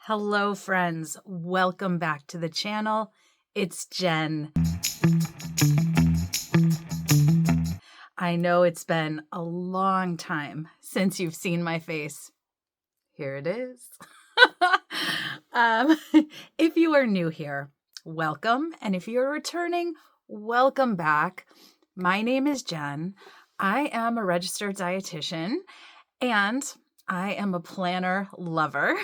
Hello, friends. Welcome back to the channel. It's Jen. I know it's been a long time since you've seen my face. Here it is. um, if you are new here, welcome. And if you're returning, welcome back. My name is Jen. I am a registered dietitian and I am a planner lover.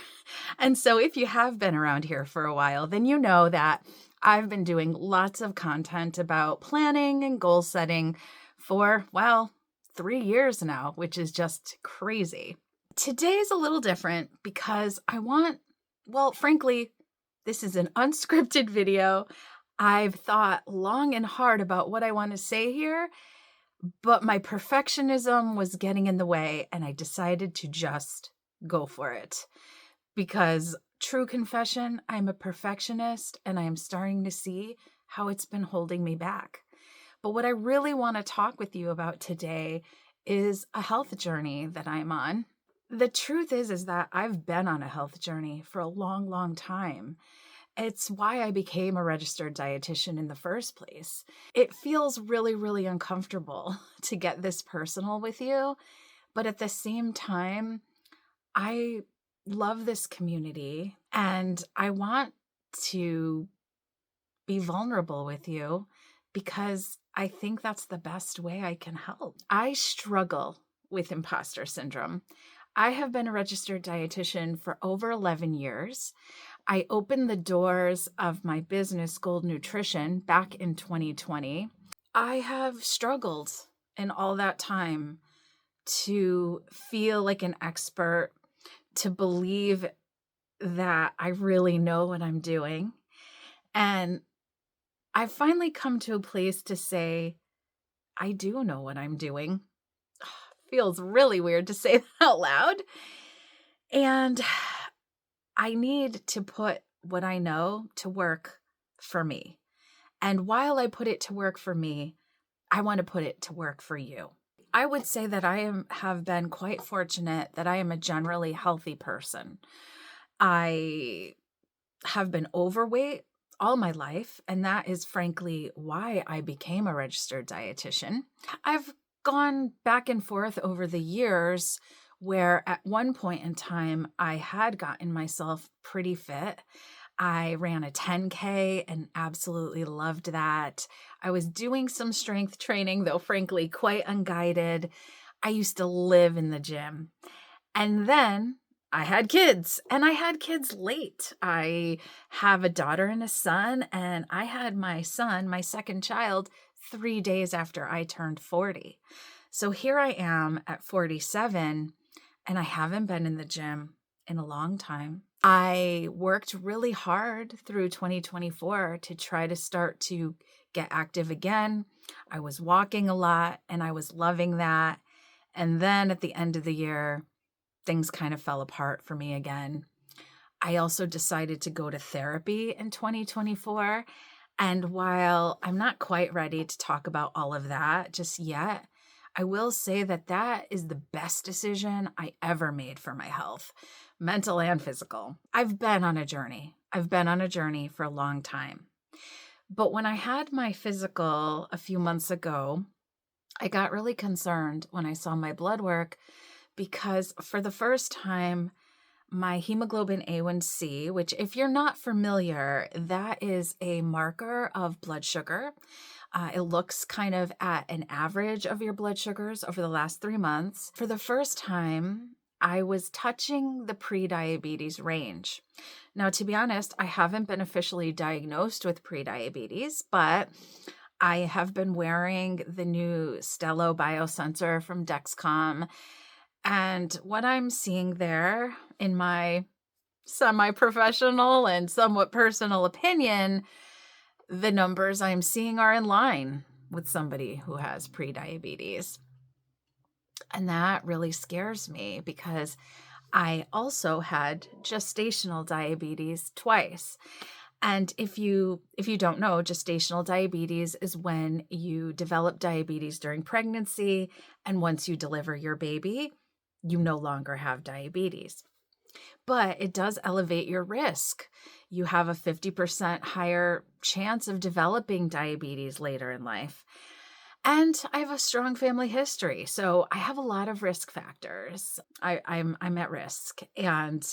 And so if you have been around here for a while, then you know that I've been doing lots of content about planning and goal setting for, 3 years now, which is just crazy. Today is a little different because frankly, this is an unscripted video. I've thought long and hard about what I want to say here, but my perfectionism was getting in the way and I decided to just go for it. Because true confession, I'm a perfectionist and I am starting to see how it's been holding me back. But what I really want to talk with you about today is a health journey that I'm on. The truth is that I've been on a health journey for a long, long time. It's why I became a registered dietitian in the first place. It feels really, really uncomfortable to get this personal with you, but at the same time, I love this community and I want to be vulnerable with you because I think that's the best way I can help. I struggle with imposter syndrome. I have been a registered dietitian for over 11 years. I opened the doors of my business, Gold Nutrition, back in 2020. I have struggled in all that time to feel like an expert, to believe that I really know what I'm doing. And I've finally come to a place to say, I do know what I'm doing. Feels really weird to say that out loud. And I need to put what I know to work for me. And while I put it to work for me, I want to put it to work for you. I would say that have been quite fortunate that I am a generally healthy person. I have been overweight all my life, and that is frankly why I became a registered dietitian. I've gone back and forth over the years where at one point in time, I had gotten myself pretty fit. I ran a 10K and absolutely loved that. I was doing some strength training, though frankly, quite unguided. I used to live in the gym. And then I had kids, and I had kids late. I have a daughter and a son, and I had my son, my second child, 3 days after I turned 40. So here I am at 47, and I haven't been in the gym in a long time. I worked really hard through 2024 to try to start to get active again. I was walking a lot, and I was loving that. And then at the end of the year, things kind of fell apart for me again. I also decided to go to therapy in 2024. And while I'm not quite ready to talk about all of that just yet, I will say that that is the best decision I ever made for my health, mental and physical. I've been on a journey. I've been on a journey for a long time. But when I had my physical a few months ago, I got really concerned when I saw my blood work because for the first time, my hemoglobin A1C, which if you're not familiar, that is a marker of blood sugar. It looks kind of at an average of your blood sugars over the last 3 months. For the first time, I was touching the pre-diabetes range. Now, to be honest, I haven't been officially diagnosed with pre-diabetes, but I have been wearing the new Stelo biosensor from Dexcom. And what I'm seeing there, in my semi-professional and somewhat personal opinion, the numbers I'm seeing are in line with somebody who has prediabetes. And that really scares me because I also had gestational diabetes twice. And if you don't know, gestational diabetes is when you develop diabetes during pregnancy, and once you deliver your baby, you no longer have diabetes. but it does elevate your risk. You have a 50% higher chance of developing diabetes later in life. And I have a strong family history, so I have a lot of risk factors. I'm at risk, and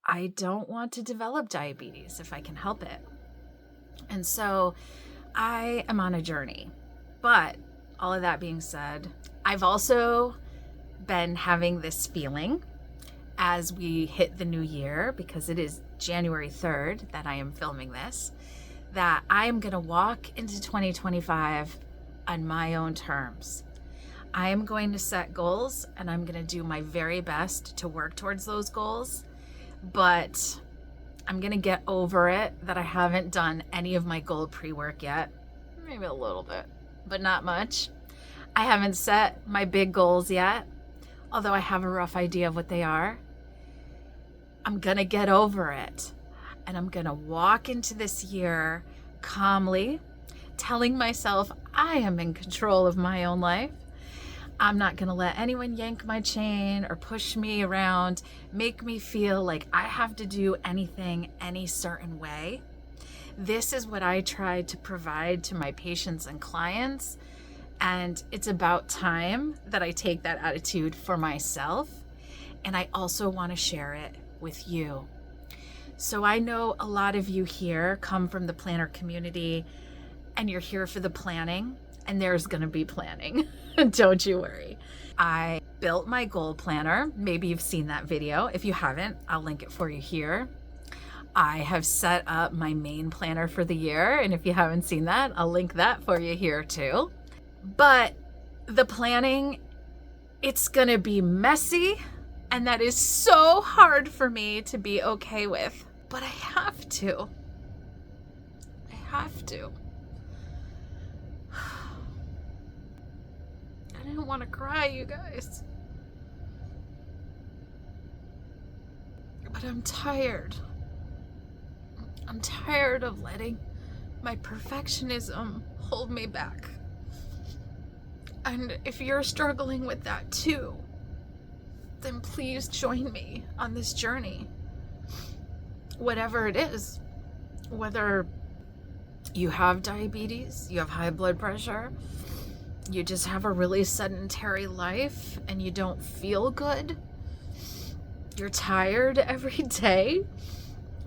I don't want to develop diabetes if I can help it. And so I am on a journey. But all of that being said, I've also been having this feeling as we hit the new year, because it is January 3rd that I am filming this, that I am going to walk into 2025 on my own terms. I am going to set goals, and I'm going to do my very best to work towards those goals, but I'm going to get over it that I haven't done any of my goal pre-work yet. Maybe a little bit, but not much. I haven't set my big goals yet, although I have a rough idea of what they are. I'm going to get over it, and I'm going to walk into this year calmly, telling myself I am in control of my own life. I'm not going to let anyone yank my chain or push me around, make me feel like I have to do anything any certain way. This is what I try to provide to my patients and clients, and it's about time that I take that attitude for myself, and I also want to share it with you. So I know a lot of you here come from the planner community, and you're here for the planning, and there's going to be planning. Don't you worry. I built my goal planner. Maybe you've seen that video. If you haven't, I'll link it for you here. I have set up my main planner for the year, and if you haven't seen that, I'll link that for you here too. But the planning, it's going to be messy, and that is so hard for me to be okay with. But I have to. I have to. I didn't want to cry, you guys. But I'm tired. I'm tired of letting my perfectionism hold me back. And if you're struggling with that too, then please join me on this journey. Whatever it is, whether you have diabetes, you have high blood pressure, you just have a really sedentary life and you don't feel good, you're tired every day,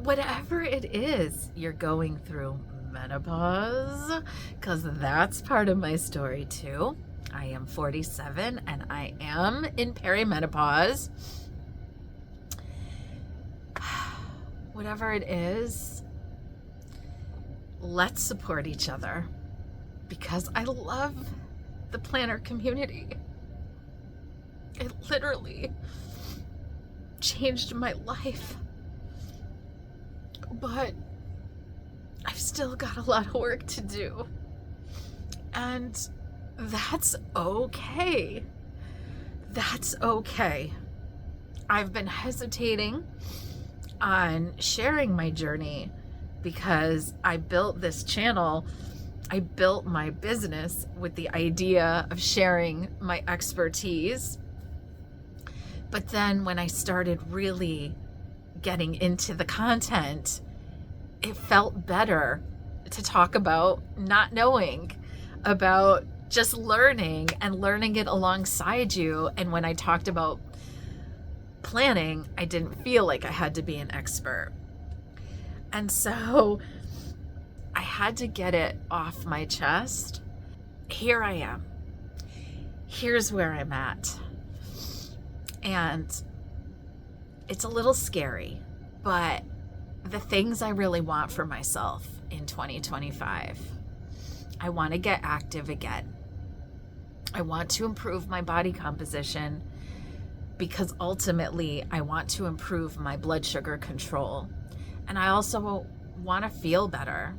whatever it is, you're going through menopause, because that's part of my story too. I am 47 and I am in perimenopause. Whatever it is, let's support each other, because I love the planner community. It literally changed my life. But I've still got a lot of work to do. And that's okay. That's okay. I've been hesitating on sharing my journey because I built this channel, I built my business with the idea of sharing my expertise. But then when I started really getting into the content, it felt better to talk about not knowing, about just learning and learning it alongside you. And when I talked about planning, I didn't feel like I had to be an expert. And so I had to get it off my chest. Here I am. Here's where I'm at. And it's a little scary, but the things I really want for myself in 2025, I want to get active again. I want to improve my body composition because ultimately I want to improve my blood sugar control. And I also want to feel better.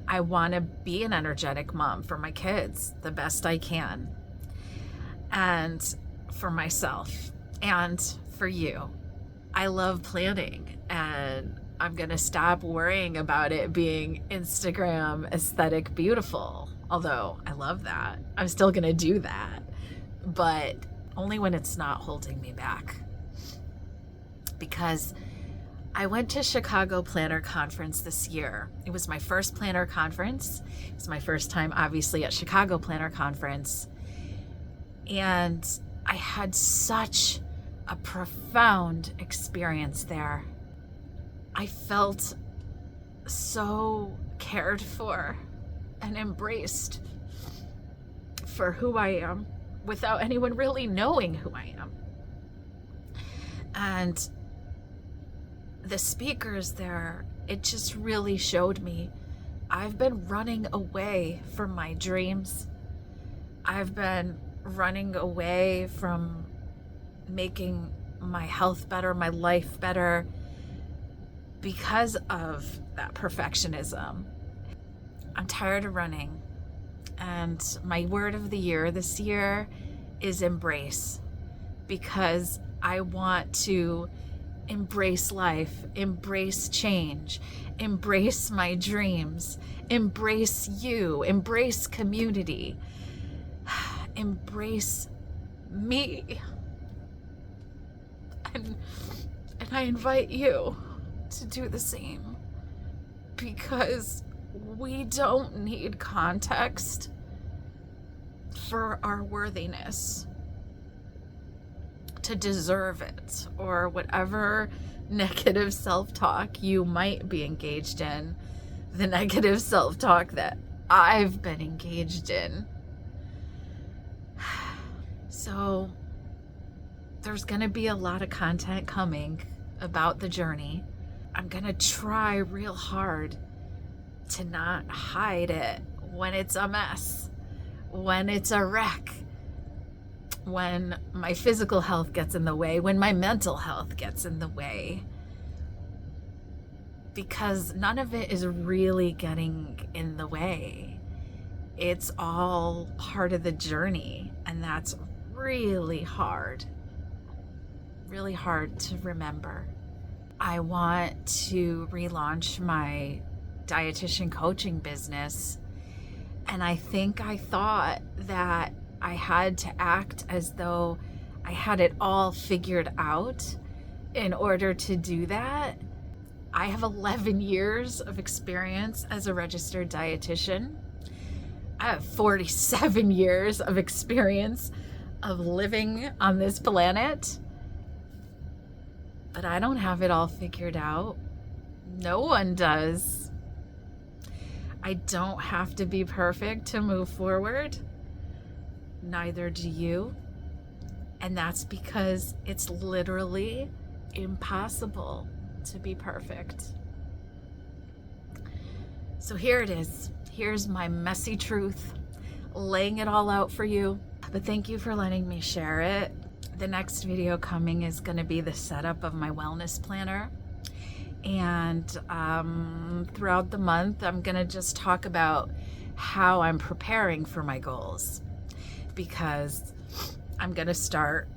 I want to be an energetic mom for my kids the best I can. And for myself and for you. I love planning, and I'm going to stop worrying about it being Instagram aesthetic beautiful. Although I love that. I'm still going to do that, but only when it's not holding me back. because I went to Chicago Planner Conference this year. It was my first planner conference. It was my first time, obviously, at Chicago Planner Conference. And I had such a profound experience there. I felt so cared for and embraced for who I am without anyone really knowing who I am. And the speakers there, it just really showed me I've been running away from my dreams. I've been running away from making my health better, my life better, because of that perfectionism. I'm tired of running. And my word of the year this year is embrace, because I want to embrace life, embrace change, embrace my dreams, embrace you, embrace community, embrace me. And I invite you to do the same, because we don't need context for our worthiness to deserve it, or whatever negative self-talk you might be engaged in, the negative self-talk that I've been engaged in. So there's going to be a lot of content coming about the journey. I'm going to try real hard to not hide it when it's a mess, when it's a wreck, when my physical health gets in the way, when my mental health gets in the way, because none of it is really getting in the way. It's all part of the journey, and that's really hard to remember. I want to relaunch my dietitian coaching business, and I thought that I had to act as though I had it all figured out in order to do that. I have 11 years of experience as a registered dietitian. I have 47 years of experience of living on this planet, but I don't have it all figured out. No one does. I don't have to be perfect to move forward. Neither do you. And that's because it's literally impossible to be perfect. So here it is. Here's my messy truth, laying it all out for you. But thank you for letting me share it. The next video coming is going to be the setup of my wellness planner. And throughout the month, I'm going to just talk about how I'm preparing for my goals, because I'm going to start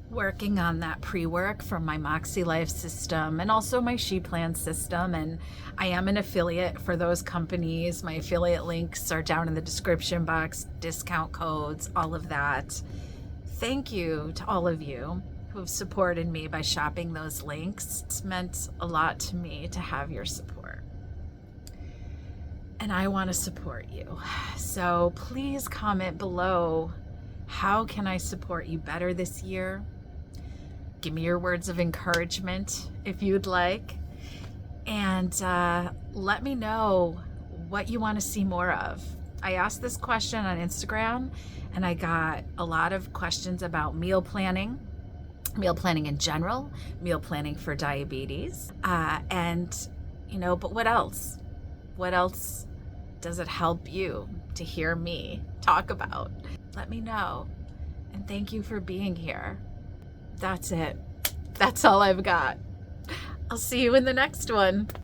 working on that pre-work from my Moxie Life system and also my She Plan system. And I am an affiliate for those companies. My affiliate links are down in the description box, discount codes, all of that. Thank you to all of you who have supported me by shopping those links. It's meant a lot to me to have your support. And I want to support you. So please comment below, how can I support you better this year? Give me your words of encouragement if you'd like. And let me know what you want to see more of. I asked this question on Instagram, and I got a lot of questions about meal planning in general, meal planning for diabetes. And, but what else? What else does it help you to hear me talk about? Let me know. And thank you for being here. That's it. That's all I've got. I'll see you in the next one.